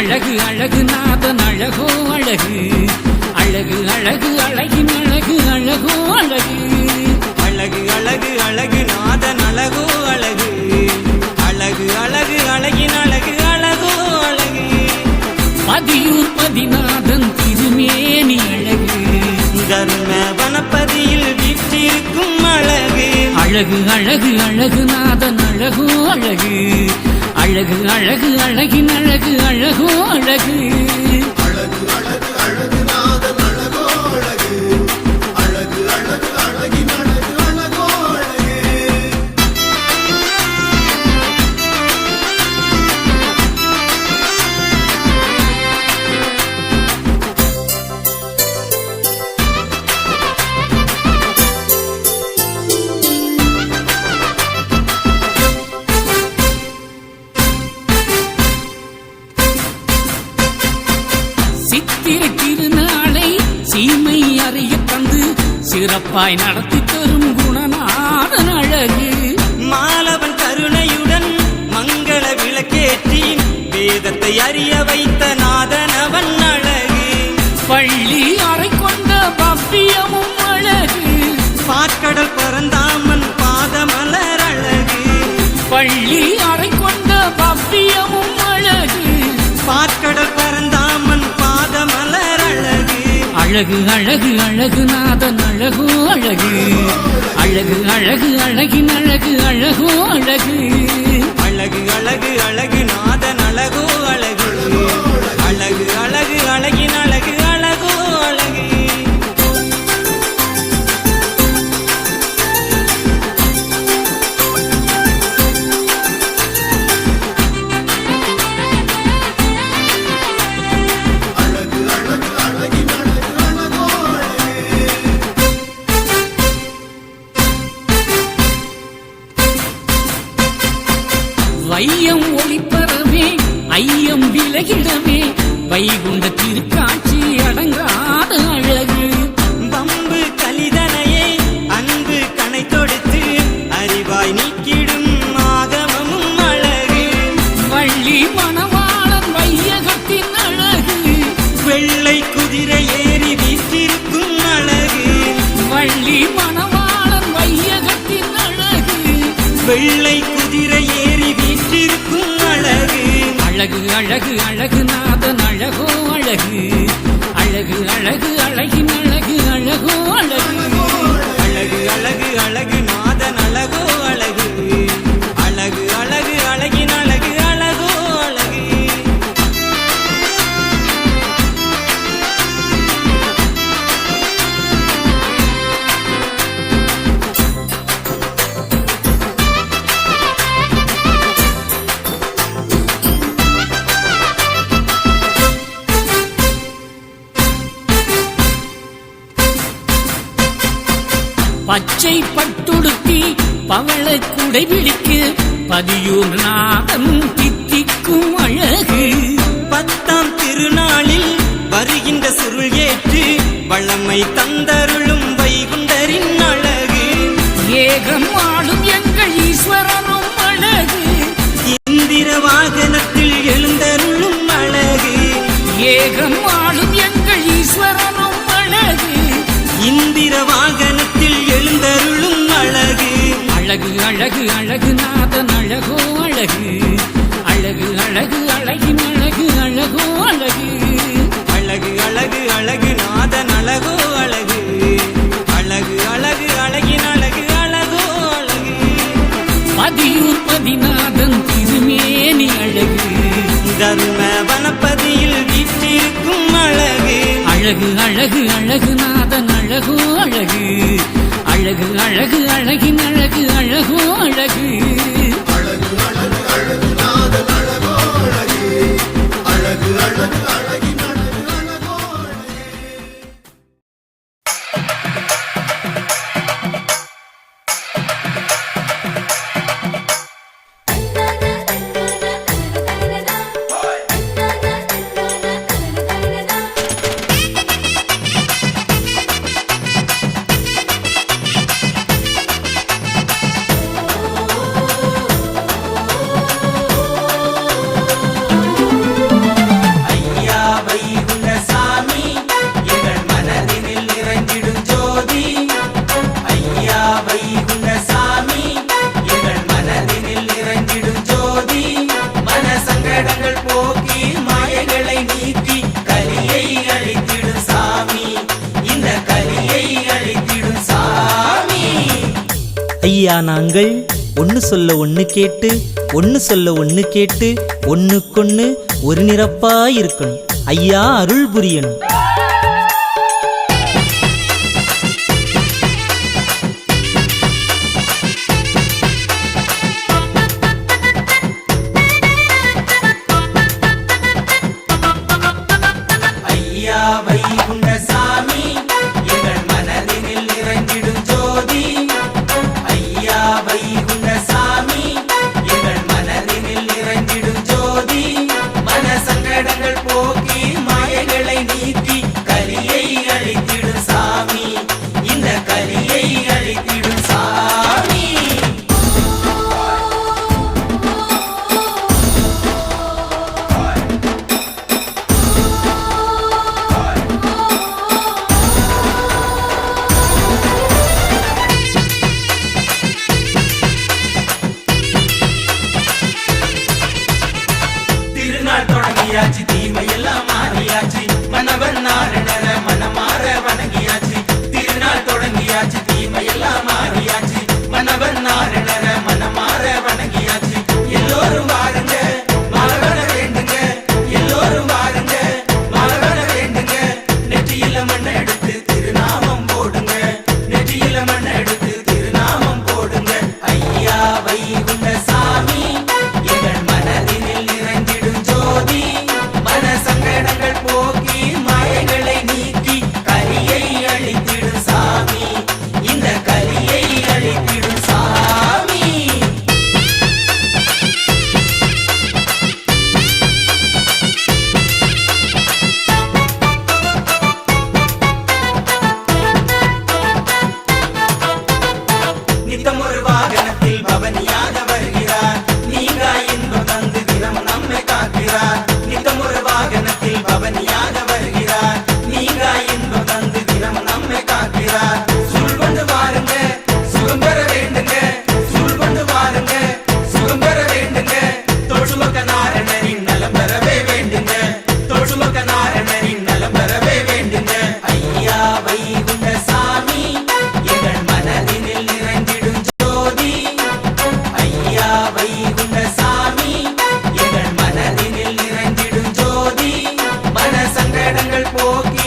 அழகு அழகு நாதன் அழகோ அழகு அழகு அழகு அழகின் அழகு அழகோ அழகு அழகு அழகு அழகு நாதன் அழகோ அழகு அழகு அழகு அழகின் அழகு அழகோ அழகு பதியூர் பதிநாதன் திருமேனி அழகு தர்ம வனப்பதியில் வீற்றிருக்கும் அழகு அழகு அழகு அழகு நாதன் அழகோ அழகு அழகு அழகு அழகின் அழகு அழகோ அழகு அழகு அழகு அழகு நாதன் அழகோ அழகு அழகு அழகு அழகின் அழகு அழகோ அழகு சித்திரை திருநாளை சீமை அறிய தந்து சிறப்பாய் நடத்தி தரும் குணநாதன் அழகு மாலவன் கருணையுடன் மங்கள விளக்கேற்றி வேதத்தை அறிய வைத்த நாதனவன் அழகு பள்ளி அறை கொண்ட பவ்யமும் அழகு பாற்கடல் பரந்தாமன் பாதமலர் அழகு பள்ளி அறை கொண்ட பவ்யமும் அழகு பாற்கடல் பரந்தாமன் பாதமலர் அழகு அழகு அழகு அழகு நாதன் அழகோ அழகு அழகு அழகு அழகின் அழகு அழகோ அழகு அழகு அழகு அழகு நாதன் அழகோ அழகு அழகு அழகு அழகின் அழகு அழகோ அழகு அழகு அழகு அழகின் அழகு அழகோ அழகு வையம் ஒளிப்பரவே ஐயம் விலகிடவே வைகுண்ட திருக்காட்சி அடங்காத அழகு பம்பு கலிதனையே அன்பு கணை தொடுத்து அறிவாய் நீக்கிடும் ஆகமமும் அழகு வள்ளி மணவாளன் வையகத்தின் அழகு வெள்ளை குதிரை ஏறி வீற்றிருக்கும் அழகு வள்ளி மணவாளன் வையகத்தின் அழகு வெள்ளை குதிரை ஏறி வீற்றிருக்கும் அழகு அழகு அழகு அழகு நாதன் அழகோ அழகு அழகு அழகு அழகின் அழகு அழகோ அழகு அழகு அழகு அழகு நாதன் அழகோ அழகு அழகு அழகு அழகின் அழகு அழகோ அழகு பச்சை பட்டுடுத்தி பவள குடை பிடிக்கு பதியூர் நாதன் தித்திக்கும் அழகு பத்தாம் திருநாளில் வருகின்ற சுருள் ஏற்று வளமை தந்தருளும் வைகுண்டரின் அழகு ஏகம் ஆளும் எங்கள் ஈஸ்வரனும் அழகு இந்திர வாகனத்தில் எழுந்தருளும் அழகு ஏகம் ஆளும் எங்கள் ஈஸ்வரனும் அழகு இந்திர வாகனத்தில் எழுந்தருளும் அழகு அழகு அழகு அழகு நாதன் அழகோ அழகு அழகு அழகு அழகின் அழகு அழகோ அழகு அழகு அழகு அழகு நாதன் அழகோ அழகு அழகு அழகு அழகின் அழகு அழகோ அழகு பதியூர் பதிநாதன் திருமேனி அழகு தர்ம வனப்பதியில் வீற்றிருக்கும் அழகு அழகு அழகு அழகு நாதன் அழகோ அழகு அழகு அழகு அழகின் அழகு அழகோ அழகு அழகு அழகு அழகு நாதன் அழகோ அழகு அழகு அழகு அழகின் அழகு அழகோ அழகு எப்படியா நாங்கள் ஒன்னு சொல்ல ஒன்னு கேட்டு ஒன்னு சொல்ல ஒன்னு கேட்டு ஒன்னுக்கொன்னு ஒரு நிரப்பா இருக்கணும். ஐயா அருள் புரியணும். ஐயா வைகுண்ட சாமி எங்கள் மனதினில் நிறைந்திடும் ஜோதி. ஐயா வைகுண்ட சாமி எங்கள் மனதினில் நிறைந்திடும் ஜோதி. மன சங்கடங்கள் போக்கி மாயைகளை நீக்கி கலியை அழித்திடும் சாமி. இந்த கலியை அழித்திடும் சாமி. திருநாள் தொடங்கியாச்சு, தீமையெல்லாம் மாறியாச்சு, மனவன் நாரணர மனமாற வணங்கியாச்சு. திருநாள் தொடங்கியாச்சு, தீமையெல்லாம் மாறியாச்சு, மனவன் நாரணர மனமாற வணங்கியாச்சு. எல்லோரும் வாருங்க மாலவன வேண்டுங்க, எல்லோரும் வாருங்க மாலவன வேண்டுங்க. நெற்றியில மண்ணை எடுத்து திருநாமம் போடுங்க, நெற்றியில மண்ணை எடுத்து திருநாமம் போடுங்க. ஐயா வைகுண்ட சாமி எங்கள் மனதினில் நிறைந்திடும் ஜோதி. மன சங்கடங்கள் போக்கி மாயைகளை நீக்கி கலியை அழித்திடும் சாமி. இந்த கலியை அழித்திடும் சாமி. நித்தம் ஒரு வாகனத்தில் பவனியாக வருகிறார், நீங்கா இன்பம் தந்து தினம் நம்மை காக்கிறார். நித்தம் ஒரு வாகனத்தில் பவனியாக வருகிறார், நீங்கா இன்பம் தந்து தினம் நம்மை காக்கிறார். சுருள் கொண்டு வாருங்க சுகம் பெற வேண்டுங்க, சுருள் கொண்டு வாருங்க சுகம் பெற வேண்டுங்க. தோழுமக்க நாரணரின் நலம் பெறவே வேண்டுங்க, தோழுமக்க நாரணரின் நலம் பெறவே வேண்டுங்க. ஐயா வைகுண்ட சாமி எங்கள் மனதினில் நிறைந்திடும் ஜோதி. ஐயா வைகுண்ட சாமி எங்கள் மனதினில் நிறைந்திடும் ஜோதி. மன சங்கடங்கள் போக்கி